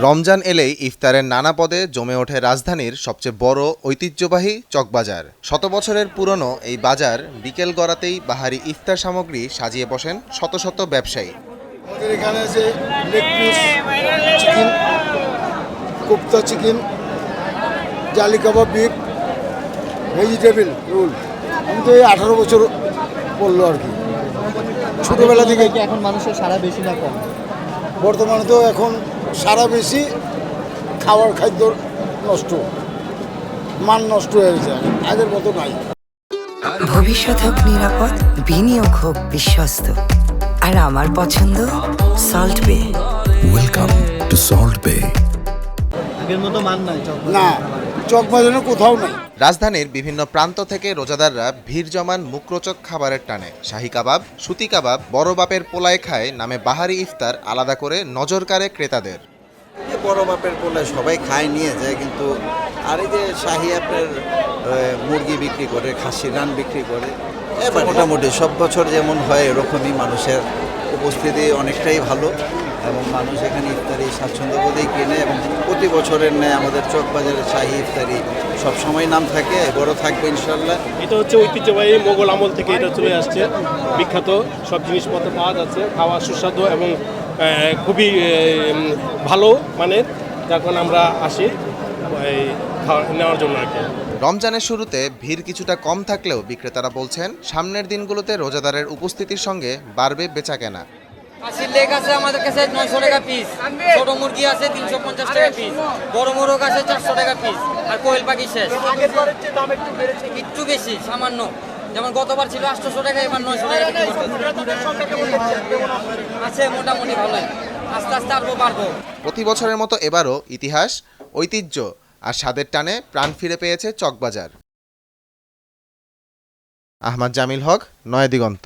রমজান এলেই ইফতারের নানা পদে জমে ওঠে রাজধানীর সবচেয়ে বড় ঐতিহ্যবাহী চকবাজার। শত বছরের পুরনো এই বাজার বিকেল গড়াতেই বাহারি ইফতার সামগ্রী সাজিয়ে বসেন শত শত ব্যবসায়ী। আমাদের এখানে আছে leg piece, chicken, kofta chicken, জালি কাবাব, বিফ, ভেজিটেবল রোল। আমি তো এই 18 বছর পড়লো আর কি। ছোটোবেলা থেকে এখন মানুষের সারা বেশি না কম? বর্তমানে তো এখন সারা বেশি, খাওয়ার খাদ্য নষ্ট, মান নষ্ট হয়ে গেছে, আগের মতো নাই। ভবিষ্যৎ হোক নিরাপদ, বিনিয়োগ হোক বিশ্বস্ত, আর আমার পছন্দ সল্ট বে। ওয়েলকাম টু সল্ট বে। আগের মতো মান নাই না, চকবাজারে কোথাও নাই। রাজধানীর বিভিন্ন প্রান্ত থেকে রোজাদাররা ভিড় জমান মুখরোচক খাবারের টানে। শাহী কাবাব, সুতি কাবাব, বড় বাপের পোলায় খায় নামে বাহারি ইফতার আলাদা করে নজর কাড়ে ক্রেতাদের। বড় বাপের পোলায় সবাই খায় নিয়ে যায়, কিন্তু আর এই যে শাহী আপনার মুরগি বিক্রি করে, খাসির রান বিক্রি করে, এবার মোটামুটি সব বছর যেমন হয় এরকমই মানুষের উপস্থিতি অনেকটাই ভালো, এবং মানুষ এখানে ইফতারি স্বাচ্ছন্দ্য বোধেই কিনে, এবং প্রতি বছরের ন্যায় আমাদের চকবাজারের শাহী ইফতারি সবসময় নাম থাকে, বড় থাকবে ইনশাল্লাহ। এটা হচ্ছে ঐতিহ্যবাহী মোগল আমল থেকে এটা চলে আসছে, বিখ্যাত সব জিনিসপত্র পাওয়া যাচ্ছে, খাওয়া সুস্বাদু এবং খুবই ভালো মানের, যখন আমরা আসি খাওয়া নেওয়ার জন্য আর কি। রমজানের শুরুতে ভিড় কিছুটা কম থাকলেও বিক্রেতারা বলছেন সামনের দিনগুলোতে রোজাদারের উপস্থিতির সঙ্গে বাড়বে বেচাকেনা। খাসির লেগ আছে আমাদের কাছে 900 টাকা পিস, ছোট মুরগি আছে 350 টাকা পিস, বড় মোরগ আছে 400 টাকা পিস, আর কোয়েল পাখি শেষ। একটু বেশি সামান্য, যেমন গতবার ছিল 800 টাকা, এবার 900 টাকা আছে, মোটামুটি ভালোই, আস্তে আস্তে আরো বাড়বো। প্রতি বছরের মতো এবারও ইতিহাস, ঐতিহ্য আর স্বাদের টানে প্রাণ ফিরে পেয়েছে চকবাজার। আহমদ জামিল হক, নয়াদিগন্ত।